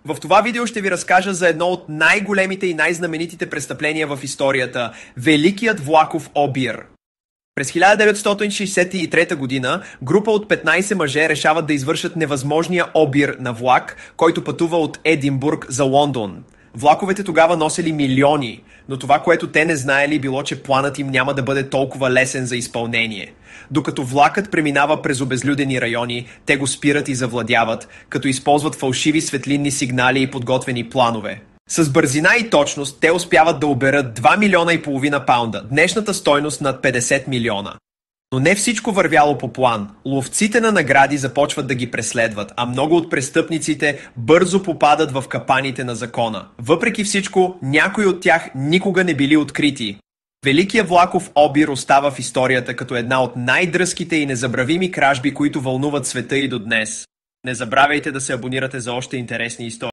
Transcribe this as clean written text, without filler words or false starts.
В това видео ще ви разкажа за едно от най-големите и най-знаменитите престъпления в историята – Великият влаков обир. През 1963 година група от 15 мъже решават да извършат невъзможния обир на влак, който пътува от Единбург за Лондон. Влаковете тогава носели милиони, но това, което те не знаели, било, че планът им няма да бъде толкова лесен за изпълнение. Докато влакът преминава през обезлюдени райони, те го спират и завладяват, като използват фалшиви светлинни сигнали и подготвени планове. С бързина и точност те успяват да оберат 2,5 милиона паунда, днешната стойност над 50 милиона. Но не всичко вървяло по план. Ловците на награди започват да ги преследват, а много от престъпниците бързо попадат в капаните на закона. Въпреки всичко, някои от тях никога не били открити. Великият влаков обир остава в историята като една от най-дръзките и незабравими кражби, които вълнуват света и до днес. Не забравяйте да се абонирате за още интересни истории.